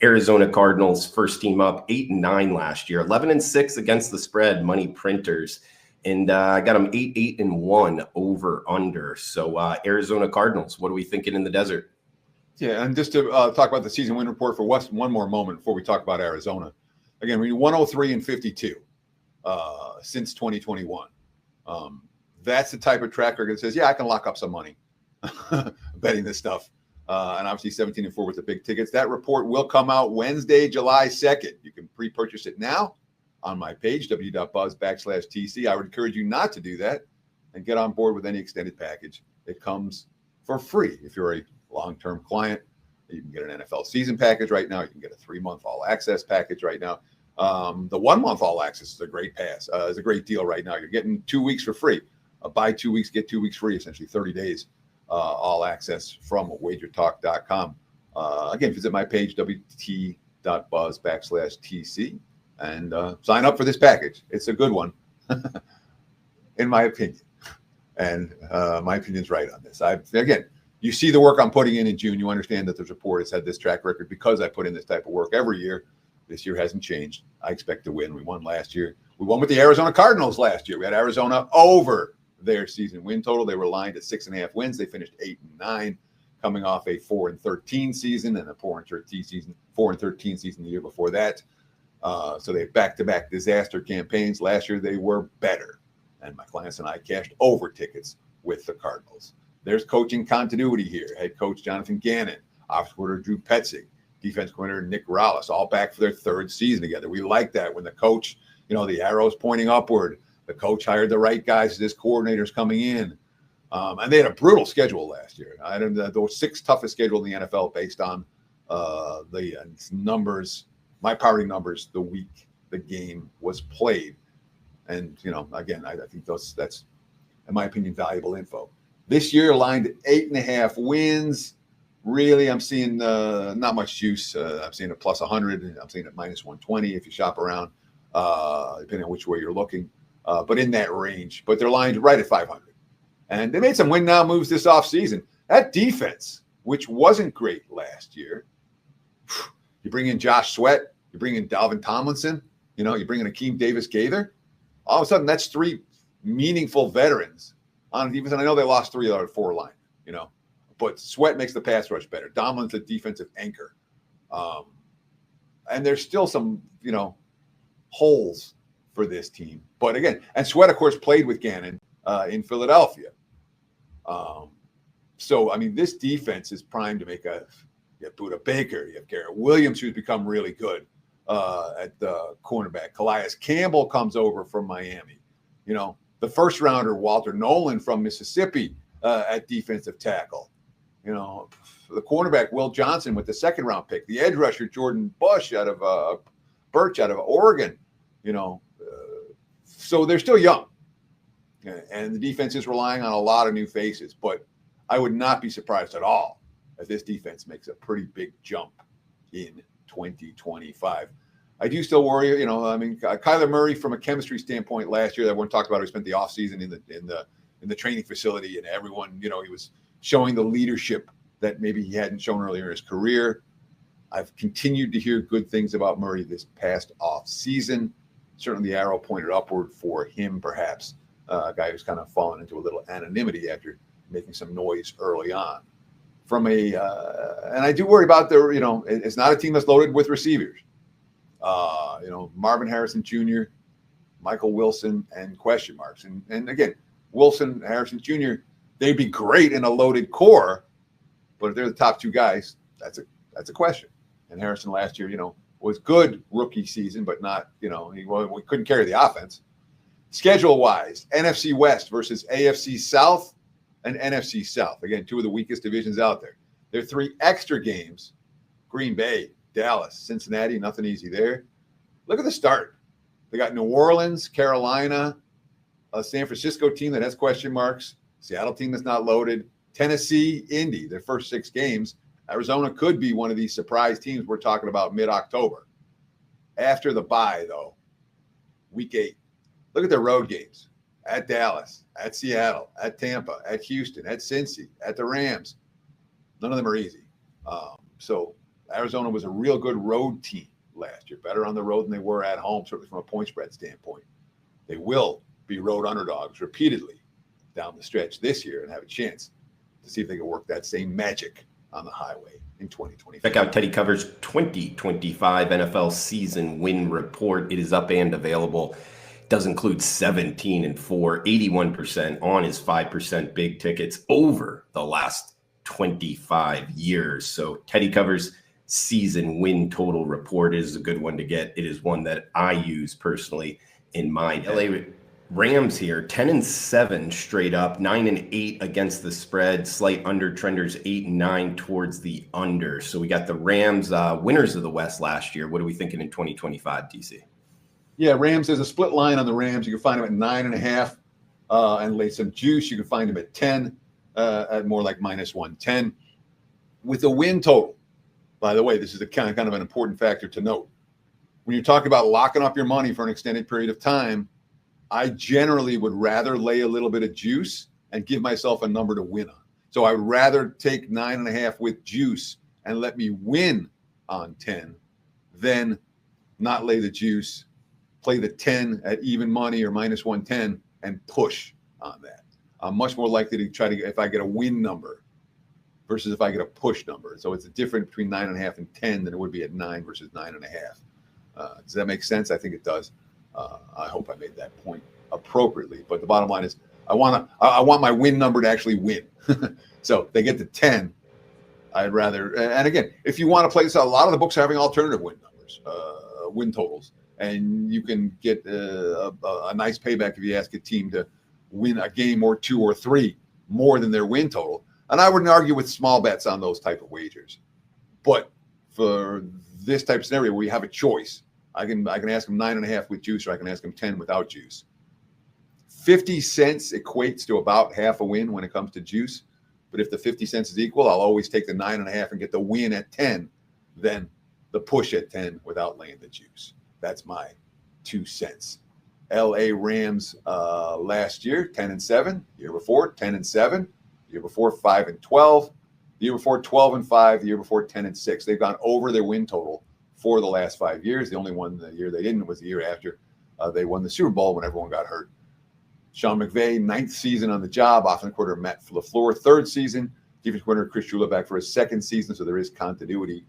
Arizona Cardinals, first team up, 8-9 last year, 11-6 against the spread, money printers. And I got them 8-1 over under. So Arizona Cardinals, what are we thinking in the desert? Yeah, and just to talk about the season win report for West, one more moment before we talk about Arizona. Again, we're 103-52 since 2021. That's the type of track record that says, yeah, I can lock up some money betting this stuff. And obviously 17-4 with the big tickets. That report will come out Wednesday, July 2nd. You can pre-purchase it now on my page, w.buzz/TC. I would encourage you not to do that and get on board with any extended package. It comes for free if you're a long-term client. You can get an NFL season package right now. You can get a 3-month all-access package right now. The 1-month all-access is a great pass. It's a great deal right now. You're getting 2 weeks for free. Buy 2 weeks, get 2 weeks free, essentially 30 days all access from WagerTalk.com. Again, visit my page, wt.buzz/TC, and sign up for this package. It's a good one, in my opinion. And my opinion's right on this. Again, you see the work I'm putting in June. You understand that the report has had this track record because I put in this type of work every year. This year hasn't changed. I expect to win. We won last year. We won with the Arizona Cardinals last year. We had Arizona over their season win total. They were lined at 6.5 wins. They finished 8-9, coming off a 4-13 season and a 4-13 season the year before that. So they have back-to-back disaster campaigns. Last year they were better, and my clients and I cashed over tickets with the Cardinals. There's coaching continuity here. Head coach Jonathan Gannon, offensive coordinator Drew Petzing, defense coordinator Nick Rallis, all back for their third season together. We like that when the coach, the arrow's pointing upward. The coach hired the right guys. This coordinator's coming in. And they had a brutal schedule last year. The 6th toughest schedule in the NFL based on the numbers, my party numbers, the week the game was played. And, again, I think that's, in my opinion, valuable info. This year, lined at 8.5 wins. Really, I'm seeing not much juice. I'm seeing a plus 100. I'm seeing a minus 120 if you shop around, depending on which way you're looking. But in that range. But they're lined right at 500. And they made some win now moves this offseason. That defense, which wasn't great last year, you bring in Josh Sweat, you bring in Dalvin Tomlinson, you bring in Akeem Davis-Gaither. All of a sudden, that's 3 meaningful veterans on defense. And I know they lost 3 out of 4 line, But Sweat makes the pass rush better. Tomlin's a defensive anchor. And there's still some, holes for this team. But again, and Sweat, of course, played with Gannon in Philadelphia. So, this defense is primed to make you have Budda Baker, you have Garrett Williams, who's become really good at the cornerback. Calais Campbell comes over from Miami. The first rounder, Walter Nolan from Mississippi at defensive tackle. The cornerback, Will Johnson with the 2nd round pick. The edge rusher, Jordan Birch out of Oregon. So they're still young. And the defense is relying on a lot of new faces. But I would not be surprised at all if this defense makes a pretty big jump in 2025. I do still worry, Kyler Murray from a chemistry standpoint last year that everyone talked about, he spent the offseason in the training facility, and everyone, he was showing the leadership that maybe he hadn't shown earlier in his career. I've continued to hear good things about Murray this past offseason. Certainly the arrow pointed upward for him, perhaps, a guy who's kind of fallen into a little anonymity after making some noise early on. And I do worry about it's not a team that's loaded with receivers. Marvin Harrison Jr., Michael Wilson, and question marks. And again, Wilson, Harrison Jr., they'd be great in a loaded core, but if they're the top 2 guys, that's a question. And Harrison last year, was good rookie season, but not, we couldn't carry the offense. Schedule-wise, NFC West versus AFC South and NFC South. Again, 2 of the weakest divisions out there. There are 3 extra games. Green Bay, Dallas, Cincinnati, nothing easy there. Look at the start. They got New Orleans, Carolina, a San Francisco team that has question marks, Seattle team that's not loaded, Tennessee, Indy, their first 6 games. Arizona could be one of these surprise teams we're talking about mid-October. After the bye, though, week 8, look at their road games. At Dallas, at Seattle, at Tampa, at Houston, at Cincy, at the Rams. None of them are easy. So Arizona was a real good road team last year, better on the road than they were at home, certainly from a point spread standpoint. They will be road underdogs repeatedly down the stretch this year and have a chance to see if they can work that same magic on the highway in 2025. Check out Teddy Cover's 2025 NFL season win report. It is up and available. It does include 17-4, 81% on his 5% big tickets over the last 25 years. So Teddy Cover's season win total report is a good one to get. It is one that I use personally in my LA Rams here, 10-7 straight up, 9-8 against the spread, slight under trenders, 8-9 towards the under. So we got the Rams, winners of the West last year. What are we thinking in 2025, DC? Yeah, Rams, there's a split line on the Rams. You can find them at 9.5 and lay some juice. You can find them at 10, at more like -110. With the win total, by the way, this is a kind of an important factor to note. When you talk about locking up your money for an extended period of time, I generally would rather lay a little bit of juice and give myself a number to win on. So I would rather take 9.5 with juice and let me win on 10 than not lay the juice, play the 10 at even money or -110 and push on that. I'm much more likely to try to get, if I get a win number versus if I get a push number. So it's a difference between 9.5 and 10 than it would be at 9 versus 9.5. Does that make sense? I think it does. I hope I made that point appropriately. But the bottom line is I want my win number to actually win. So if they get to 10, I'd rather, and again, if you want to play this, a lot of the books are having alternative win numbers, win totals, and you can get a nice payback if you ask a team to win a game or 2 or 3 more than their win total. And I wouldn't argue with small bets on those type of wagers. But for this type of scenario where you have a choice, I can ask them 9.5 with juice, or I can ask them 10 without juice. 50 cents equates to about half a win when it comes to juice. But if the 50 cents is equal, I'll always take the 9.5 and get the win at 10, then the push at 10 without laying the juice. That's my 2 cents. LA Rams last year, 10-7. Year before, 10-7. Year before, 5-12. The year before, 12-5. The year before, 10-6. They've gone over their win total for the last 5 years. The only one the year they didn't was the year after they won the Super Bowl when everyone got hurt. Sean McVay, 9th season on the job. Offensive coordinator Matt LaFleur, 3rd season. Defensive coordinator Chris Shula back for his 2nd season, so there is continuity.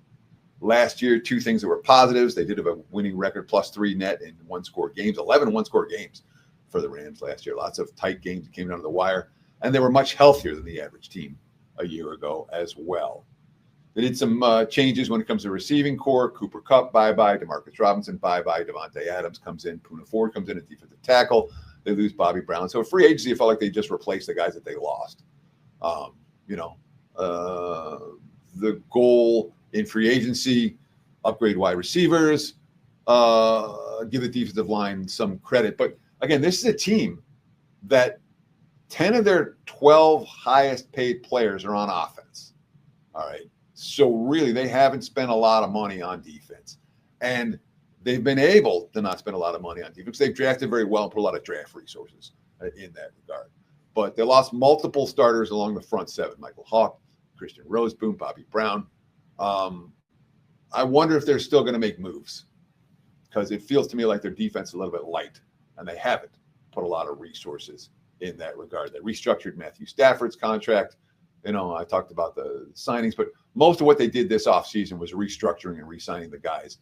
Last year, 2 things that were positives. They did have a winning record, +3 net in one-score games, 11 one-score games for the Rams last year. Lots of tight games that came down to the wire, and they were much healthier than the average team a year ago as well. They did some changes when it comes to receiving core. Cooper Kupp, bye-bye. Demarcus Robinson, bye-bye. Davante Adams comes in. Puna Ford comes in at defensive tackle. They lose Bobby Brown. So free agency, it felt like they just replaced the guys that they lost. The goal in free agency, upgrade wide receivers, give the defensive line some credit. But again, this is a team that 10 of their 12 highest paid players are on offense. All right. So really, they haven't spent a lot of money on defense. And they've been able to not spend a lot of money on defense. They've drafted very well and put a lot of draft resources in that regard. But they lost multiple starters along the front 7. Michael Hawk, Christian Roseboom, Bobby Brown. I wonder if they're still going to make moves, because it feels to me like their defense is a little bit light, and they haven't put a lot of resources in that regard. They restructured Matthew Stafford's contract. I talked about the signings, but most of what they did this offseason was restructuring and re-signing the guys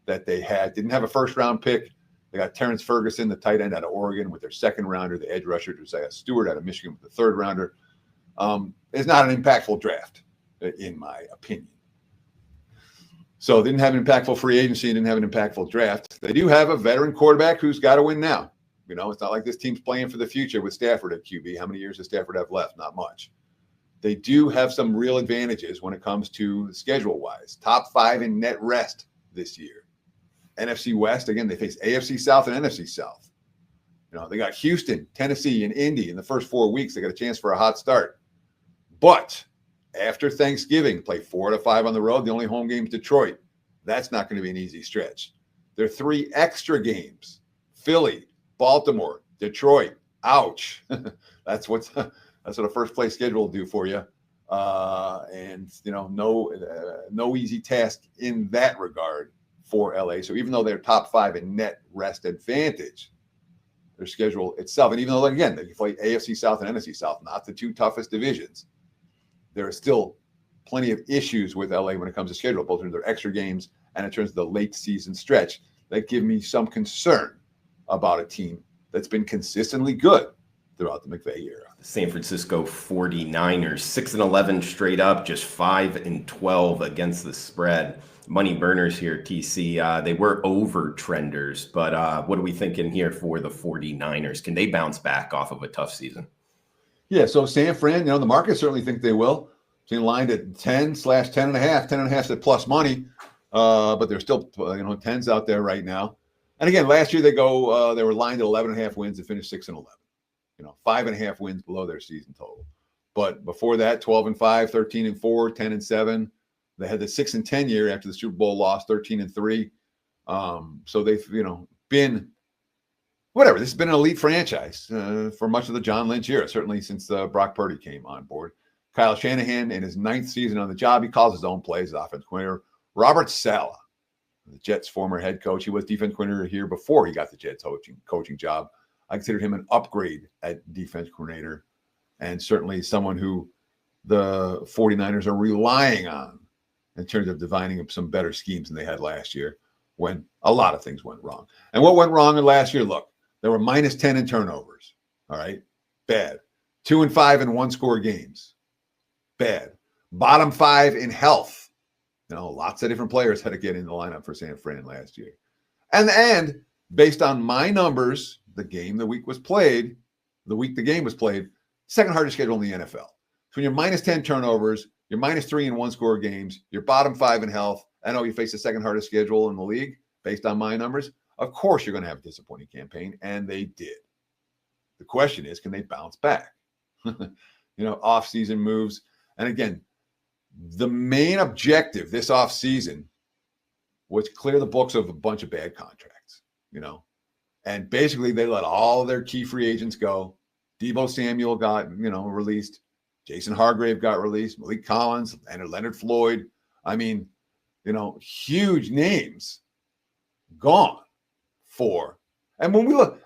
that they had. Didn't have a first-round pick. They got Terrence Ferguson, the tight end out of Oregon, with their 2nd rounder, the edge rusher, Josiah Stewart out of Michigan with the 3rd rounder. It's not an impactful draft, in my opinion. So they didn't have an impactful free agency, didn't have an impactful draft. They do have a veteran quarterback who's got to win now. It's not like this team's playing for the future with Stafford at QB. How many years does Stafford have left? Not much. They do have some real advantages when it comes to schedule-wise. Top 5 in net rest this year. NFC West, again, they face AFC South and NFC South. They got Houston, Tennessee, and Indy in the first 4 weeks. They got a chance for a hot start. But after Thanksgiving, play 4 out of 5 on the road. The only home game is Detroit. That's not going to be an easy stretch. There are 3 extra games. Philly, Baltimore, Detroit. Ouch. That's what a first place schedule will do for you. And no easy task in that regard for LA. So even though they're top 5 in net rest advantage, their schedule itself, and even though again they play AFC South and NFC South, not the 2 toughest divisions, there are still plenty of issues with LA when it comes to schedule, both in their extra games and in terms of the late season stretch that give me some concern about a team that's been consistently good throughout the McVay era. The San Francisco 49ers, 6-11 straight up, just 5-12 against the spread. Money burners here, TC. They were over trenders, but what are we thinking here for the 49ers? Can they bounce back off of a tough season? Yeah, so San Fran, the market certainly think they will. It's lined at 10/10.5. 10.5 at plus money, but there's still 10s out there right now. And again, last year they were lined at 11.5 wins and finished 6-11. 5.5 wins below their season total. But before that, 12-5, 13-4, 10-7. They had the 6-10 year after the Super Bowl loss, 13-3. So they've been whatever. This has been an elite franchise for much of the John Lynch era, certainly since Brock Purdy came on board. Kyle Shanahan, in his 9th season on the job, he calls his own plays as offense coordinator. Robert Saleh, the Jets' former head coach, he was defense coordinator here before he got the Jets coaching job. I considered him an upgrade at defense coordinator, and certainly someone who the 49ers are relying on in terms of divining up some better schemes than they had last year when a lot of things went wrong. And what went wrong in last year? Look, they were -10 in turnovers. All right, bad. 2-5 in one-score games. Bad. Bottom 5 in health. Lots of different players had to get in the lineup for San Fran last year. And based on my numbers, the week the game was played, second hardest schedule in the NFL. So when you're -10 turnovers, you're -3 in one-score games, you're bottom 5 in health. I know you face the second hardest schedule in the league based on my numbers. Of course you're going to have a disappointing campaign, and they did. The question is, can they bounce back? Off-season moves. And again, the main objective this offseason was clear the books of a bunch of bad contracts, And basically they let all their key free agents go. Deebo Samuel got, released. Jason Hargrave got released. Malik Collins and Leonard Floyd. I mean, huge names gone for. And when we look,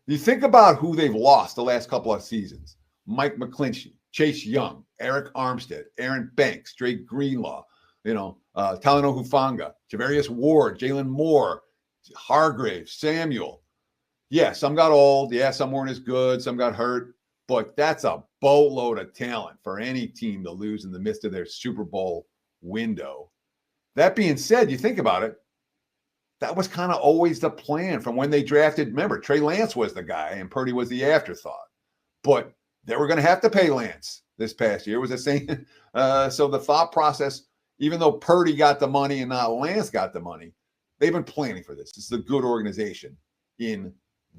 you think about who they've lost the last couple of seasons. Mike McClinchy, Chase Young, Eric Armstead, Aaron Banks, Drake Greenlaw, Talanoa Hufanga, Javarius Ward, Jalen Moore, Hargrave, Samuel. Yeah, some got old. Yeah, some weren't as good. Some got hurt. But that's a boatload of talent for any team to lose in the midst of their Super Bowl window. That being said, you think about it, that was kind of always the plan from when they drafted. Remember, Trey Lance was the guy and Purdy was the afterthought. But they were going to have to pay Lance this past year. It was the same. So the thought process, even though Purdy got the money and not Lance got the money, they've been planning for this. It's a good organization in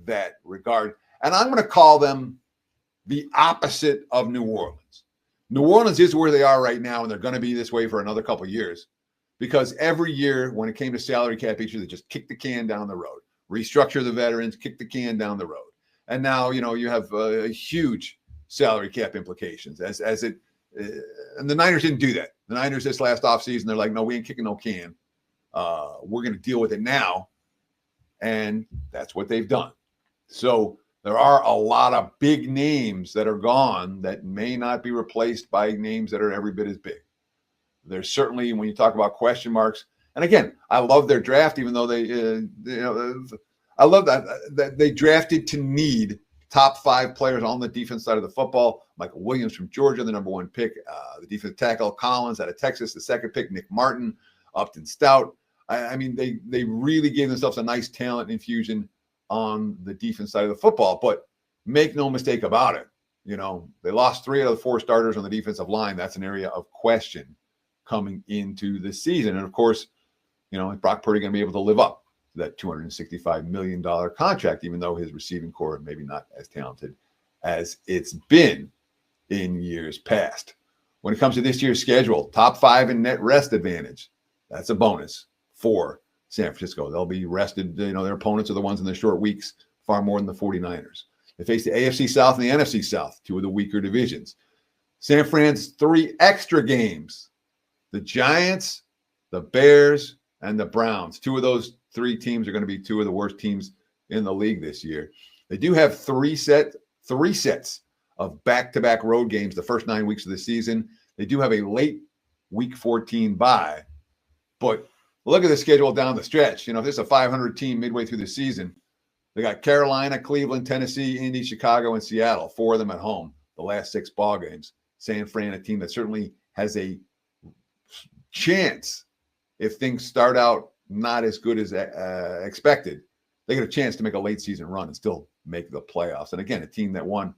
that regard. And I'm going to call them the opposite of New Orleans. New Orleans is where they are right now, and they're going to be this way for another couple of years because every year when it came to salary cap each year, they just kicked the can down the road, restructure the veterans, kick the can down the road. And now, you have huge salary cap implications as it and the Niners didn't do that. The Niners this last offseason, they're like, no, we ain't kicking no can. We're going to deal with it now. And that's what they've done. So there are a lot of big names that are gone that may not be replaced by names that are every bit as big. There's certainly, when you talk about question marks, and again, I love their draft, even though I love that they drafted to need top 5 players on the defense side of the football. Michael Williams from Georgia, the number 1 pick, the defensive tackle Collins out of Texas, the 2nd pick, Nick Martin, Upton Stout. They really gave themselves a nice talent infusion on the defense side of the football, but make no mistake about it. They lost 3 out of the 4 starters on the defensive line. That's an area of question coming into the season. And of course, Brock Purdy going to be able to live up to that $265 million contract, even though his receiving core maybe not as talented as it's been in years past. When it comes to this year's schedule, top 5 in net rest advantage. That's a bonus for San Francisco. They'll be rested. Their opponents are the ones in the short weeks, far more than the 49ers. They face the AFC South and the NFC South, 2 of the weaker divisions. San Fran's 3 extra games. The Giants, the Bears, and the Browns. 2 of those 3 teams are going to be 2 of the worst teams in the league this year. They do have 3 sets of back-to-back road games the first 9 weeks of the season. They do have a late week 14 bye. But look at the schedule down the stretch. If this is a 500 team midway through the season, they got Carolina, Cleveland, Tennessee, Indy, Chicago, and Seattle. 4 of them at home, the last 6 ball games. San Fran, a team that certainly has a chance, if things start out not as good as expected, they get a chance to make a late season run and still make the playoffs. And again, a team that won,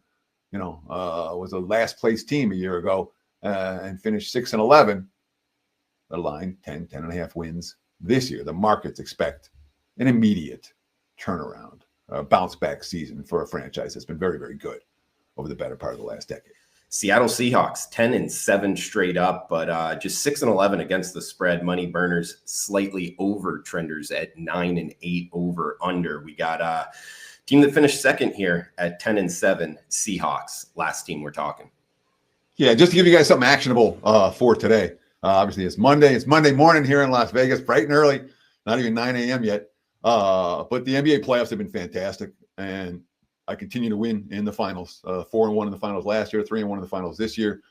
was a last place team a year ago and finished 6-11. The line 10.5 wins this year. The markets expect an immediate turnaround, bounce back season for a franchise that's been very, very good over the better part of the last decade. Seattle Seahawks 10-7 straight up, but just 6-11 against the spread. Money burners slightly over trenders at 9-8 over under. We got a team that finished second here at 10-7, Seahawks. Last team we're talking. Yeah, just to give you guys something actionable for today. Obviously, it's Monday. It's Monday morning here in Las Vegas, bright and early. Not even 9 a.m. yet. But the NBA playoffs have been fantastic, and I continue to win in the finals. 4-1 in the finals last year, 3-1 in the finals this year,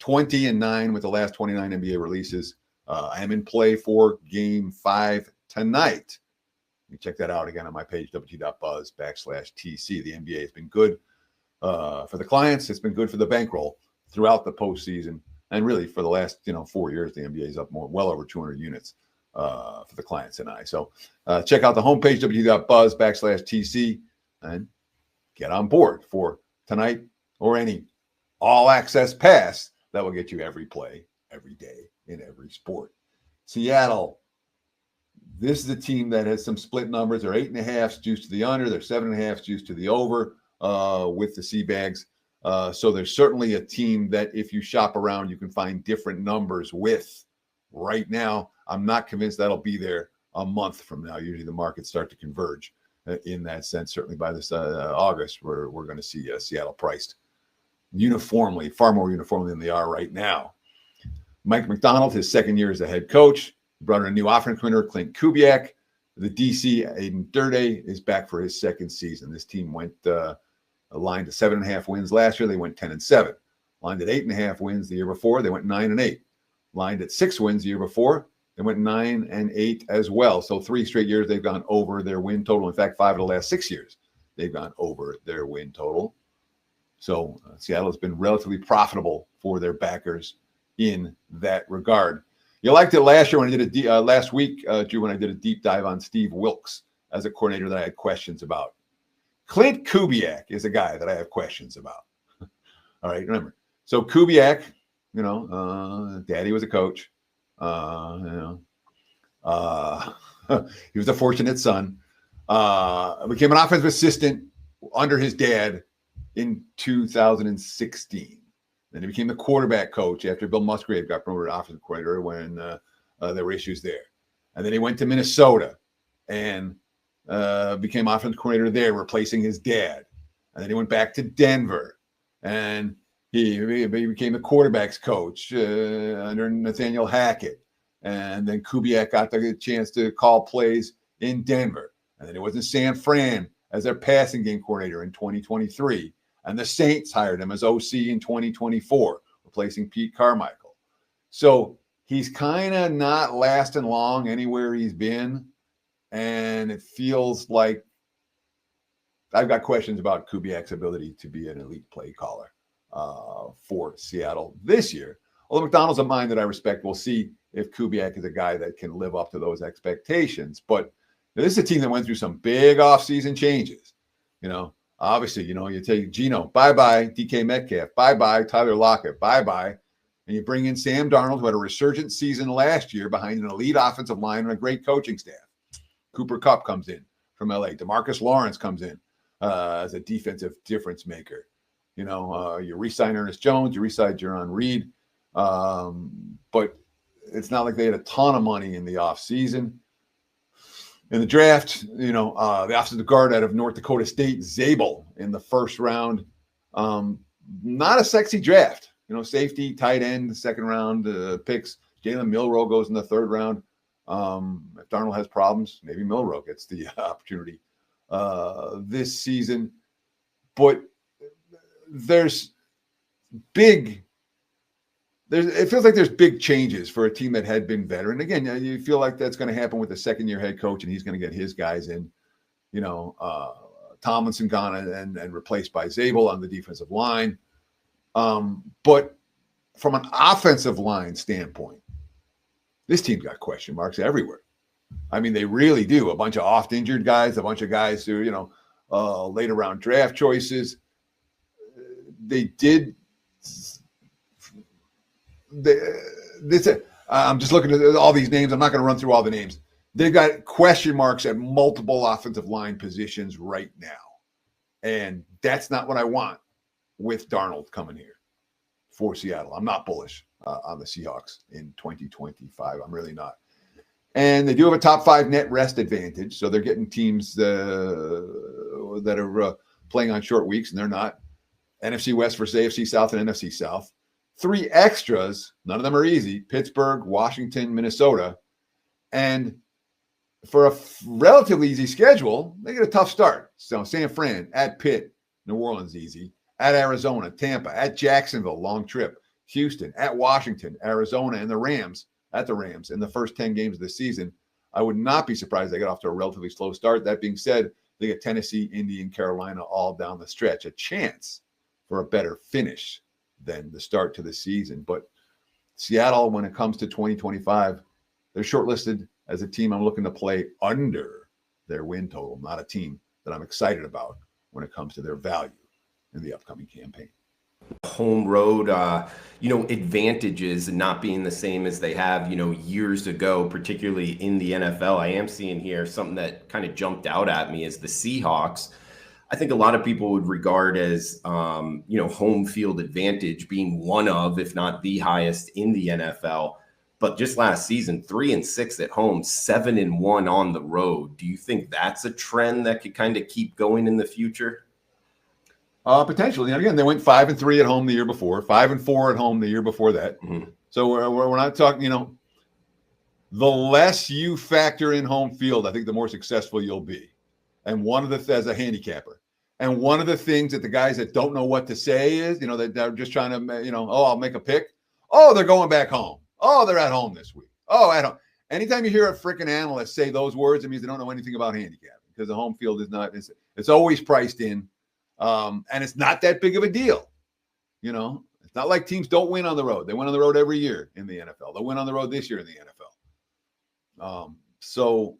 20-9 with the last 29 NBA releases. I am in play for Game 5 tonight. You can check that out again on my page, wt.buzz/TC. The NBA has been good for the clients. It's been good for the bankroll throughout the postseason. And really, for the last 4 years, the NBA is up well over 200 units for the clients and I. So check out the homepage, www.buzz/TC, and get on board for tonight or any all-access pass that will get you every play, every day, in every sport. Seattle, this is a team that has some split numbers. They're 8.5 juiced to the under. They're 7.5 juiced to the over with the Seabags. So there's certainly a team that if you shop around, you can find different numbers with. Right now, I'm not convinced that'll be there a month from now. Usually the markets start to converge in that sense. Certainly by this August, we're going to see Seattle priced uniformly, far more uniformly than they are right now. Mike McDonald, his second year as a head coach, brought in a new offensive coordinator, Clint Kubiak. The DC, Aiden Durde, is back for his second season. This team went lined at 7.5 wins last year. They went 10-7. Lined at 8.5 wins the year before. They went 9-8. Lined at 6 wins the year before. They went 9-8 as well. So 3 straight years they've gone over their win total. In fact, 5 of the last 6 years they've gone over their win total. So Seattle has been relatively profitable for their backers in that regard. You liked it last year when I did last week, Drew, when I did a deep dive on Steve Wilkes as a coordinator that I had questions about. Clint Kubiak is a guy that I have questions about. All right, remember. So Kubiak, daddy was a coach. He was a fortunate son. Became an offensive assistant under his dad in 2016. Then he became the quarterback coach after Bill Musgrave got promoted to offensive coordinator when there were issues there. And then he went to Minnesota and became offensive coordinator there, replacing his dad. And then he went back to Denver, and he became the quarterback's coach under Nathaniel Hackett. And then Kubiak got the chance to call plays in Denver. And then he was in San Fran as their passing game coordinator in 2023. And the Saints hired him as OC in 2024, replacing Pete Carmichael. So he's kind of not lasting long anywhere he's been. And it feels like I've got questions about Kubiak's ability to be an elite play caller for Seattle this year. Although McDonald's a mind that I respect, we'll see if Kubiak is a guy that can live up to those expectations. But this is a team that went through some big offseason changes. Obviously, you take Geno, bye-bye, DK Metcalf, bye-bye, Tyler Lockett, bye-bye. And you bring in Sam Darnold, who had a resurgent season last year behind an elite offensive line and a great coaching staff. Cooper Kupp comes in from LA. DeMarcus Lawrence comes in as a defensive difference maker. You re-sign Ernest Jones, you re-sign Jaron Reed. But it's not like they had a ton of money in the offseason. In the draft, the offensive guard out of North Dakota State, Zabel, in the first round. Not a sexy draft. safety, tight end, second round picks. Jalen Milroe goes in the third round. If Darnold has problems, maybe Milroe gets the opportunity this season. But it feels like there's big changes for a team that had been veteran. Again, you feel like that's going to happen with the second-year head coach, and he's going to get his guys in. Tomlinson gone and replaced by Zabel on the defensive line. But from an offensive line standpoint, this team's got question marks everywhere. I mean, they really do. A bunch of oft-injured guys, a bunch of guys who, later round draft choices. I'm just looking at all these names. I'm not going to run through all the names. They've got question marks at multiple offensive line positions right now. And that's not what I want with Darnold coming here for Seattle. I'm not bullish on the Seahawks in 2025. I'm really not. And they do have a top 5 net rest advantage. So they're getting teams that are playing on short weeks, and they're not. NFC West versus AFC South and NFC South. 3 extras. None of them are easy. Pittsburgh, Washington, Minnesota. And for a relatively easy schedule, they get a tough start. So San Fran, at Pitt, New Orleans easy, at Arizona, Tampa, at Jacksonville, long trip, Houston, at Washington, Arizona, and the Rams, at the Rams in the first 10 games of the season. I would not be surprised they get off to a relatively slow start. That being said, they get Tennessee, Indy, and Carolina all down the stretch, a chance for a better finish than the start to the season. But Seattle, when it comes to 2025, they're shortlisted as a team I'm looking to play under their win total, not a team that I'm excited about when it comes to their value in the upcoming campaign. Home road, advantages not being the same as they have, years ago, particularly in the NFL. I am seeing here something that kind of jumped out at me is the Seahawks. I think a lot of people would regard as, home field advantage being one of, if not the highest in the NFL. But just last season, 3-6 at home, 7-1 on the road. Do you think that's a trend that could kind of keep going in the future? Potentially. And again, they went 5-3 at home the year before, 5-4 at home the year before that. Mm-hmm. So we're not talking, the less you factor in home field, I think the more successful you'll be. And one of the, as a handicapper, and one of the things that the guys that don't know what to say is, that they're just trying to, I'll make a pick. Oh, they're going back home. Oh, they're at home this week. Oh, at home. Anytime you hear a freaking analyst say those words, it means they don't know anything about handicapping, because the home field is not, it's always priced in. And it's not that big of a deal. It's not like teams don't win on the road. They win on the road every year in the NFL. They'll win on the road this year in the NFL. So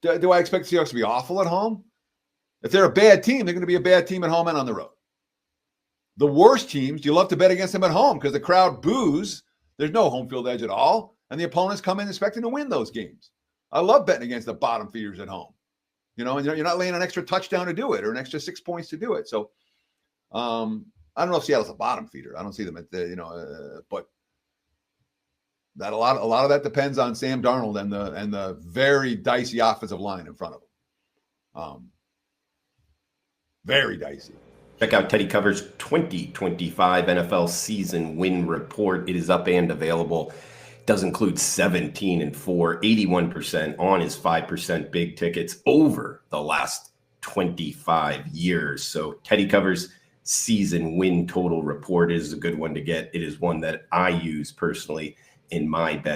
do I expect the Seahawks to be awful at home? If they're a bad team, they're going to be a bad team at home and on the road. The worst teams, you love to bet against them at home because the crowd boos. There's no home field edge at all. And the opponents come in expecting to win those games. I love betting against the bottom feeders at home. And you're not laying an extra touchdown to do it or an extra 6 points to do it. So I don't know if Seattle's a bottom feeder. I don't see them at the, but that a lot of that depends on Sam Darnold and the very dicey offensive line in front of him. Very dicey. Check out Teddy Cover's 2025 NFL season win report. It is up and available. It does include 17-4, 81% on his 5% big tickets over the last 25 years. So Teddy Cover's season win total report is a good one to get. It is one that I use personally in my bet